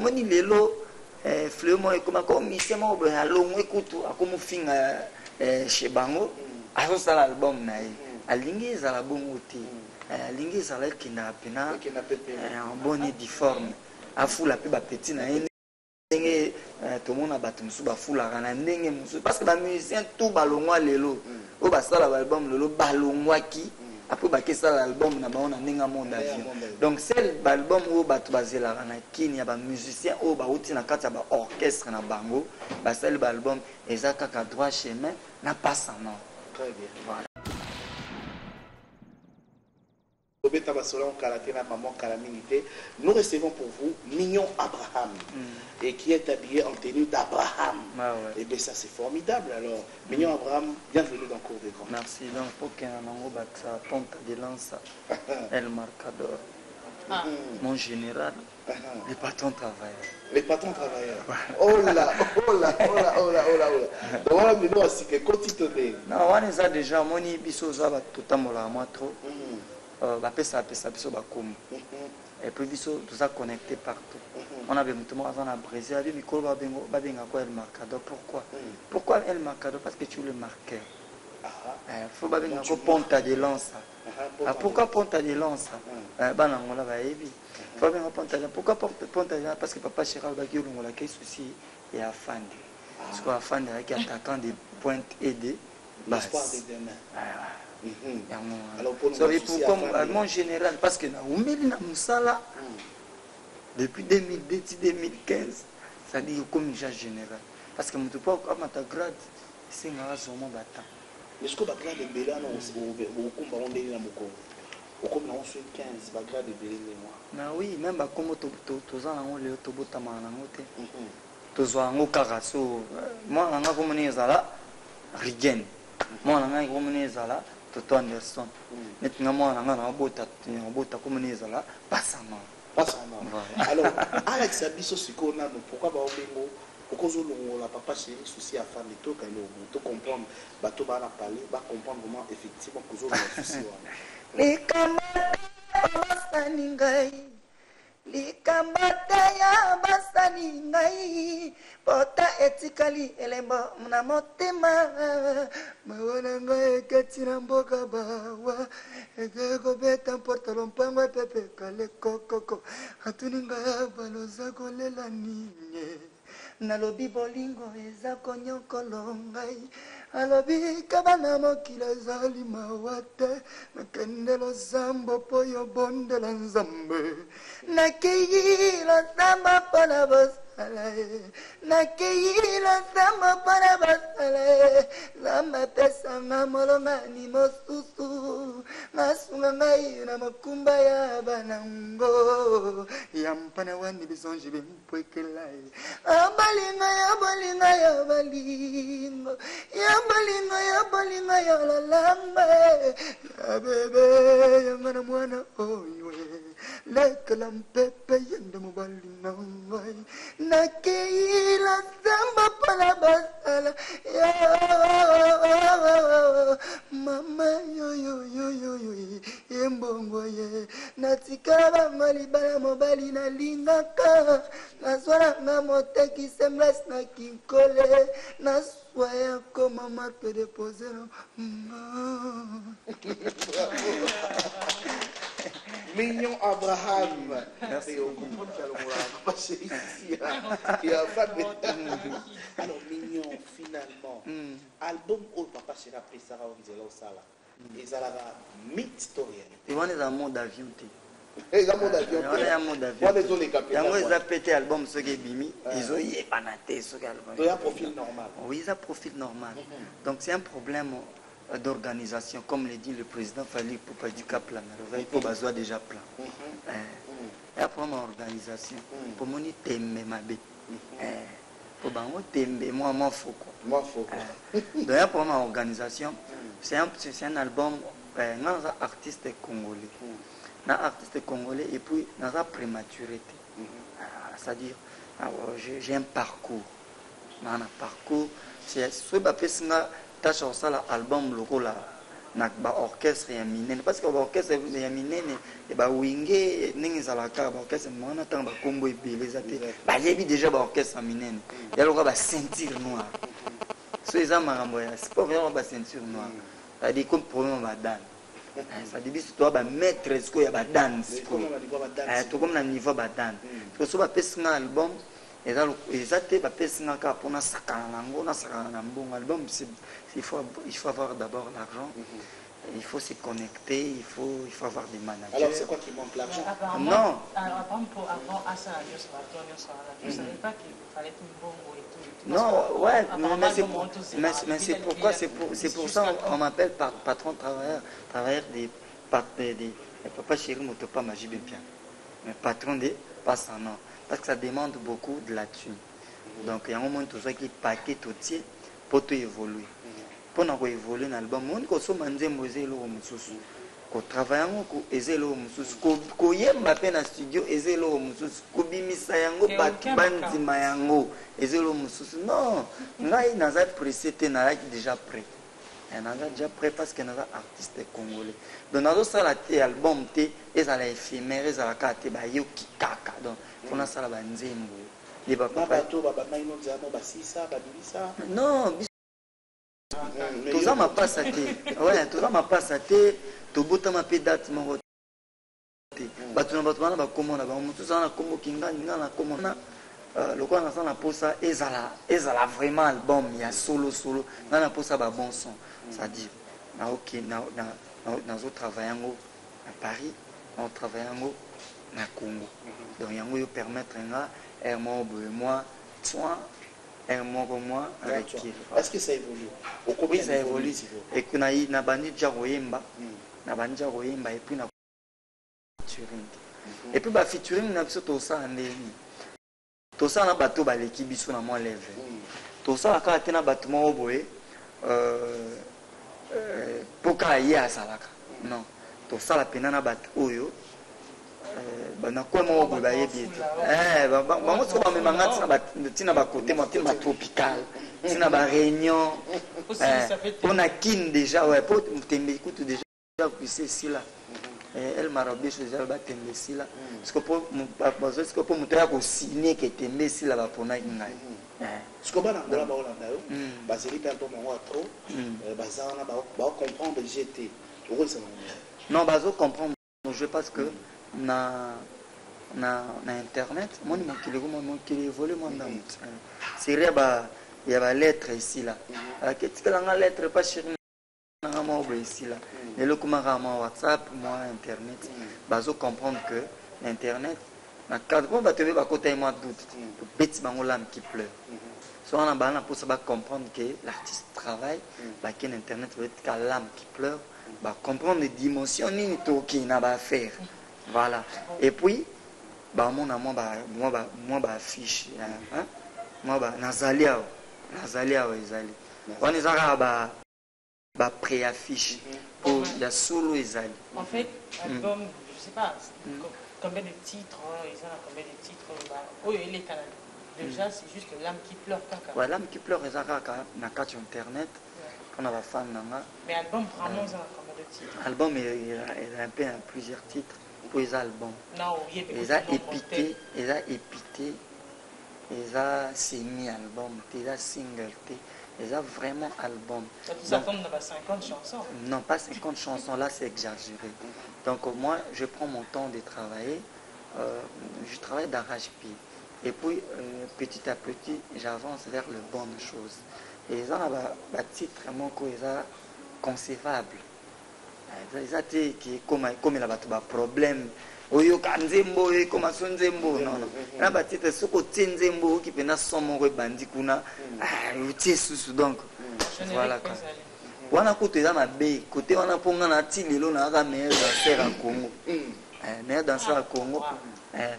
moni lelo fleumo et comme mission mo be alongo ekutu akomo finga chez bango azo sala album na ye alingi ezala bongo te alingi ezala kina pena en bonne difforme afula pe ba petit na ye ndenge tout le monde a battu musu ba fula kana ndenge musu parce que ba musicien tout balongwa lelo o ba sala album lelo balongwa ki après ba kesa l'album na ba on a ndinga monde avion donc c'est l'album où ba to bazela na kini ya ba musicien o ba uti na kati ya ba orchestre na bango ba sala ba album ezaka ka droit chemin na passe en or. Très bien. Voilà. Nous recevons pour vous Mignon Abraham et qui est habillé en tenue d'Abraham. Ah ouais. Et bien ça c'est formidable alors. Mignon Abraham, bienvenue dans Cours des Grands. Merci. Donc pour qu'un ango baksa ponta de lança El Marcador. Mon général, les patrons travailleurs. Les patrons travailleurs. Oh là, oh là, oh là, oh là, oh là, oh là. Donc voilà, mais nous aussi que quotidien. Non, on est déjà moni biso za ba totamola moi trop. Ba pesa biso ba comme. Et puis biso tout ça connecté partout. On avait mutumo azana Brésil, abi mikolo ba benga quoi El Marcador. Pourquoi? Pourquoi El Marcador? Parce que tu le marqueur. Faut ba benga ko ponta de lança. Pourquoi ponta de lança? Bana ngola ba yebi. Faut benga ponta de pourquoi ponta de lança? Parce que papa Chiral ba ki longola ke souci et afande. Parce que afande qui attaquant des pointes aidées. L'espoir de demain. Alors pour mon général, parce que depuis 2015, ça dit comme général. Parce que mon pas comme ta grade, c'est un moment battant. Est-ce que la grade de Béla, au combat, on est dans mon corps? Au combat, on fait 15, la grade de Béla, oui, même comme tous en les autobotaman en côté. Tous en carasso. Moi, on a comme on est là, Rigen. Moi, on a comme on est là. Toto Anderson. Maintenant, moi, on a un bota comme on est là, passant. Alors, Alex Abisso, c'est qu'on a, pourquoi on a pourquoi on a papa chéri souci à faire des trucs, on comprendre, bateau va parler, va comprendre comment effectivement on a souci. Les camarades, likamata ya basani ngai pota etikali elembo na motema mawana ngai katina mboka bawa ego beta portalo mpangwa pepe kale kokoko atuninga baloza kolela ninye nalobi bolingo eza konyokolo ngai alobi kabana mokila ezali mawa te nakendelo zambo po yo bondela nzambe nakeyila zamba mpona bosala nakeyila zamba mpona basala zamba pesanga molongani mosusu nasunga ngai na makumba ya banango ya mpana wani bisonji bempwekela abalinga ya balinga ya balingo ya balinga ya lalamba ya bebe ya ngana mwana oyo lekala mpepe yende mobali nangai nakeila zamba pala basala ya mama yo embongo ye natikala bango libala mobali nalingaka nazwala nga moteki semblas na kinkole naswaya koma marque déposé Mignon Abraham. Merci. Alors, Mignon, finalement, album où papa sera pris Sarah Onzela Sala. Et ça va mythe-torienne. Et on est dans le monde avion. Et dans le monde avion. On est dans le monde avion. On est dans les capitales. Ils ont pété l'album, ce qui est bimi. Ils ont y épanaté ce album. Il y a un profil normal. Oui, il y a un profil normal. Donc c'est un problème d'organisation, comme le dit le président Fali pour du cap plan, il faut besoin déjà plan. Et après mon organisation, pour mon tembe ma bête, pour mon tembe moi faut quoi. Donc après mon organisation, c'est un album, dans un artiste congolais, et puis dans la prématurité, c'est-à-dire j'ai un parcours, c'est ce que tâche ça l'album logo là na ba orchestre ya minene parce que ba orchestre ya minene e ba winge ndenge ezalaka ba orchestre mwana ntango bakombo ebele eza te bayebi déjà ba orchestre ya minene ya lokola ba ceinture noire so eza makambo ya sport ya ba ceinture noire c'est-à-dire comme problème badane ça dit biso to ba maître siko ya badane to comme na niveau badane parce que so ba pesinga album eza te ba pesinga ka pona sakana nango na sakana na mbongo album il faut avoir d'abord l'argent. Il faut se connecter, il faut avoir des managers. Alors c'est quoi qui manque, l'argent? Non. Avant à ça, je ne savais pas qu'il fallait tout bon et tout. Non, ouais, mais c'est pourquoi, c'est pour ça on m'appelle patron travailleur des papa chéri motopa magie bien. Mais patron des passants, parce que ça demande beaucoup de la thune. Donc il y a un moment tout ça qui paquet tout entier pour tout évoluer. Pour nous évoluer dans l'album, on consomme un nzembo ezelo mususu. Ko travailler ngo ezelo mususu. Ko yemba pe na studio ezelo mususu. Ko bimisa yango bandima yango ezelo mususu. Non, ngai naza pressé te na déjà prêt. Naza déjà prêt parce que naza artiste congolais. Donc nazo sala te album te ezala éphémère ezala ka te ba yoki kaka. Donc on a sala ba nzembo. Les papa to baba mai no nzamo ba sisa ba bibisa. Non, toza mapasa te ouais toza mapasa te tobotama mpe date moko te bato na bato bana bakomona bango motu eza na kombo kinga na komona lokola naza na posa ezala vraiment album ya solo nga na posa ba bon son c'est-à-dire nazotravaille yango na Paris nazotravaille yango na Congo donc yango yo permettre nga moko boye moi soin moi est-ce que ça évolue? Oui, ça évolue. Et que na bandi déjà royemba, et puis na featuring. Et puis ba featuring na biso to ça ndeni. To ça na bato ba leki biso na moi leve. To ça ka tena bato mo boye poka ya salaka. Non. To ça la pena na bato oyo na quoi mo boye ba yebi. Bango so ba memanga tina ba côté mo tina tropical. Tina ba réunion. On a kin déjà ouais pour tembe écoute déjà puisé ici là. Elle m'a rabé chez elle ba tembe ici là. Parce que pour montrer ko signer que tembe ici là ba pona ngai. Ce que bana ngola ba olanda yo. Ba seli pe to mo trop. Ba za na ba comprendre GT. Non ba zo comprendre je parce que na internet moi mon qui évolue mon dans c'est il y a lettre ici là qu'est-ce que la lettre pas chez moi ici là et le comment WhatsApp moi internet bazo comprendre que l'internet na cadre on va te voir côté moi doute bête bango l'âme qui pleure soit on a bana pour ça comprendre que l'artiste travaille bah que l'internet veut être qu'à l'âme qui pleure bah comprendre les dimensions ni tout qui n'a pas à faire. Voilà. Et puis, bah moi affiche, hein? Moi nazalia ezali. On est à pré-affiche pour la solo ezali. En fait, album, je sais pas combien de titres, ils ont combien de titres oh il est canal. Déjà c'est juste l'âme qui pleure kaka. Ouais, l'âme qui pleure ezaka na carte internet. On a la fan nanga. Mais album vraiment ils ont combien de titres? Album il a un peu plusieurs titres. Pour les albums. Ils ont épité, ils ont semi-album, ils ont single, ils ont vraiment album. Ça tombe dans 50 chansons. Non, pas 50 chansons, là c'est exagéré. Donc moi, je prends mon temps de travailler, je travaille d'arrache-pied. Et puis, petit à petit, j'avance vers les bonnes choses. Et ils ont un titre vraiment concevable. Ils ont comme il a un problème. Oyo kanzembo comme son nzembo non na batite soko tenzembo qui pena somo ko bandi kuna utie susu donc voilà quoi wana côté za mabe côté wana ponga na tilelo na ka meilleur danseur à Congo meilleur danseur à Congo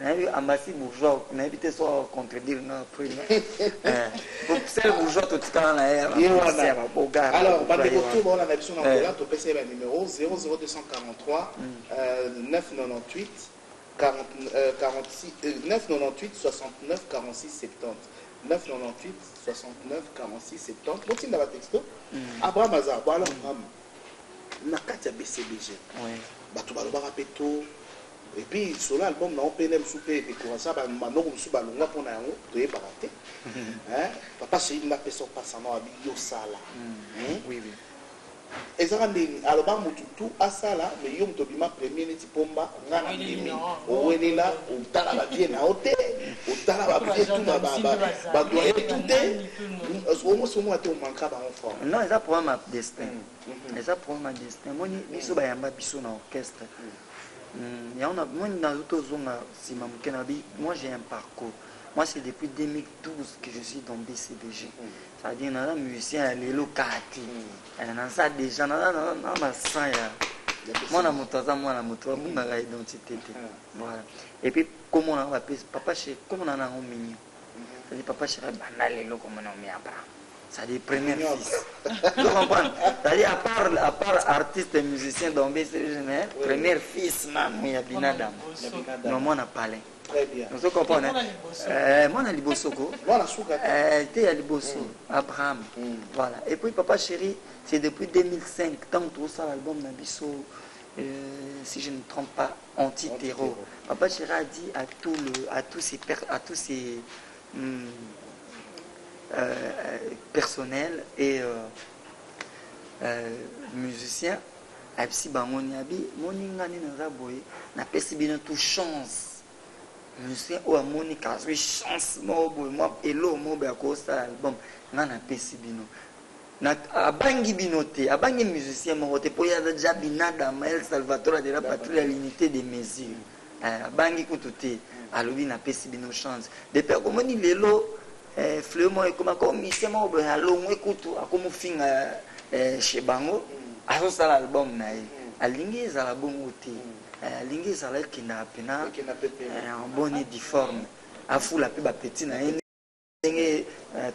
na eu ambassade bourgeois na éviter soit contredire na après pour celle bourgeois tout quand na air alors bandeko tout bon la version en Angola to pesa le numéro 00243 998 998 69 46 70 998 69 46 70 continue dans la texto Abraham Azar voilà na kati ya BCBG Ouais. bato balobaka mpe to et puis solo album na opene mosu mpe décoration manoko mosu balongwa mpona yango toyebaka te papa Chéri napesa opasano abi yosala Oui, oui. ezaka ndeni alobaka motu tu asala mais yo moto obima premier neti pomba nga na ndeni owelela otala babie na yo te otala babie tu badoye tu te omosomonga te omanka bango fort Non, eza problème ya destin. Eza problème ya destin. Moni biso bayamba biso na orchestre. Moni nazo tozonga nsima moke na bi. Moi j'ai un parcours. Moi c'est depuis 2012 que je suis dans BCBG. C'est-à-dire naza musicien ya lelo kati. Naza déjà na sang ya mwana moto aza mwana moto abungaka identité te. Voilà. Et puis comment on va papa chez comment on a un mignon. C'est-à-dire papa chez banda lelo comme on met après. C'est-à-dire premier fils. Tu comprends? C'est-à-dire à part artiste et musicien dans BCBG, premier fils il y a Binadam. Non, moi on a parlé. Très bien. Vous comprenez? Moi on a Libosoko. Tu es à Liboso, Abraham. Voilà. Et puis Papa Chéri, c'est depuis 2005, tant que ça l'album Nabiso, si je ne me trompe pas, anti-terreau. Papa Chéri a dit à tous ces personnel et musicien absi bangoni abi moninga ni naza boye na pesi bino tout chance musicien o amoni kaswi chance mo boye mo elo mo ba ko sa album nga na pesi bino na abangi bino te abangi musicien mo te po ya déjà Binada El Salvatore de la patrouille à l'unité des mesures abangi kutu te alobi na pesi bino chance depuis akomoni lelo Fléau et comme commissaire mo ba longwe kutu akomufinga chez bango aso sala album na ye alingi ezala bongo te alingi ezala ekenda pena en bonne et due forme afula pe ba petit na ye ndenge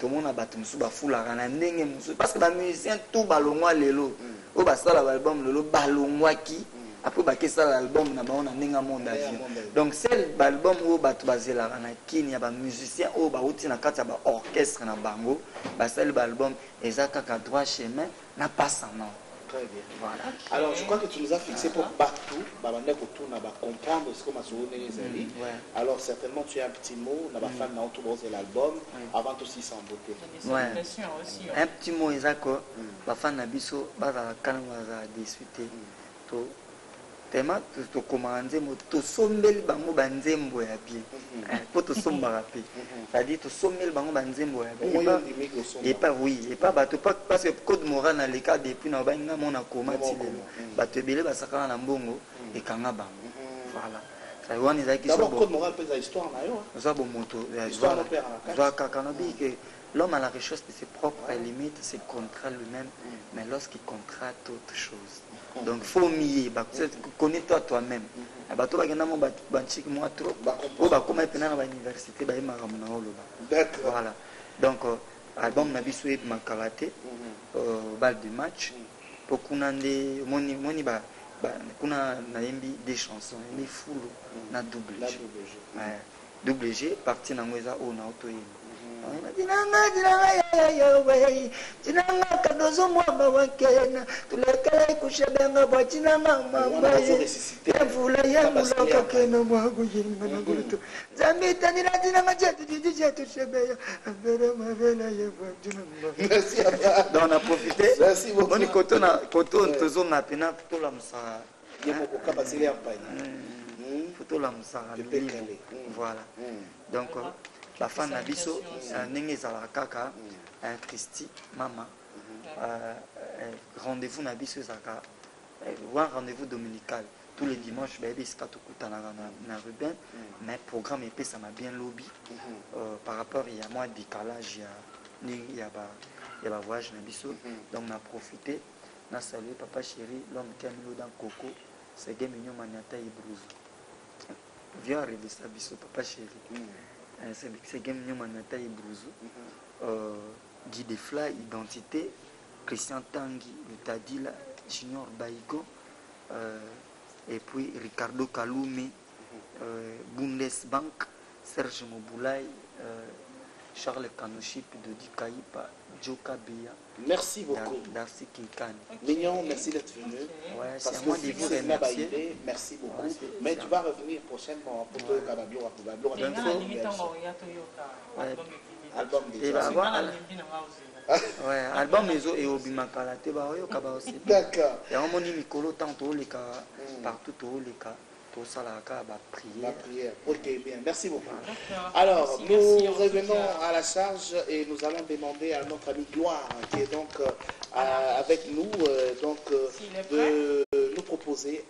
tomona bato mosusu bafulaka na ndenge mosusu parce que bamusicien tout balongwa lelo oyo basala album lelo balongwaki après bakesala album na bango na ndenge monde avion donc sel album oyo bato bazelaka na kini ya bamusicien oyo bauti na kati ya baorchestre na bango basali baalbum eza kaka droit chemin na passana. Très bien. Voilà. Alors, je crois que tu nous as fixé pour Batou, Babanda Kotouna, comprendre ce que ma soeur Nézali. Alors, certainement, tu as un petit mot, na fan na autour de l'album, avant aussi sans beauté. Ouais. Un petit mot, Isako, ma fan na biso, baza kana baza discuter. To tema to commander mo to sombeli bango banzembo ya bien. Po to sombara pe. C'est-à-dire to sombeli bango banzembo ya bien. Et pas oui, et pas bato pas parce que code moral na le cas depuis na banga mona komati lelo. Bato ebele basakana na mbongo et kanga bango. Voilà. Ça wani za ki d'abord code moral pesa histoire na yo. Ça bon moto. Histoire no père na casa. Kakanobi que l'homme a la richesse de ses propres limites, ses contrats lui-même, mais lorsqu'il contracte autre chose. Donc faut mier, connais-toi toi-même. Bato bagenda mo banchik moi trop. O ba koma pena na université ba yema ramona oloba. D'accord. Voilà. Donc album na biso et makalate balle de match pour kunande moni ba kuna na yembi des chansons mais full na double G. Double G partie na ngweza o na auto yini. Jinanga kadozo mwamba wakena tulekele kushabenga bwa jinanga mama yevula yamulaka kena mwago yinga naguluto zambi tanira jinanga jetu shebeya mbere mavela yevwa jinanga. Merci à toi. Donc on a profité. Merci beaucoup. On est koto tozonga pena to la msa yebo kapasile ampagne. Photo la msa voilà. Donc la fan na biso ndenge ezalaka kaka Christy mama rendez-vous na biso ezalaka rendez-vous dominical tous les dimanches bayebi esika tokutanaka na Ruben mais programme epesama bien lobby par rapport ya moi décalage ya ba voyage na biso donc na profité na saluer Papa Chéri l'homme qui a mis dans Coco c'est game mignon maniata ibruzu viens arriver ça biso Papa Chéri. C'est game Manata et Brouzou, Guy Defla, Identité, Christian Tanguy, Tadila, Junior Baïgo, et puis Ricardo Kaloumé, Bundesbank, Serge Moboulay, Charles Kanoship, Dodi Kaipa, Joka Bia, Merci beaucoup. Darcy Kinkani. Mignon, merci d'être venu. Ouais, Parce c'est à que moi de vous remercier. merci beaucoup. Ouais, Mais tu vas revenir prochainement pour te album déjà. Ouais, album et Obimakala, D'accord. Il y a un moni Mikolo, tant les cas, partout les cas, tout ça la La prière. Ok, bien. Merci beaucoup. D'accord. Alors, Merci, nous revenons à la charge et nous allons demander à notre ami Gloire, qui est donc avec nous, de nous proposer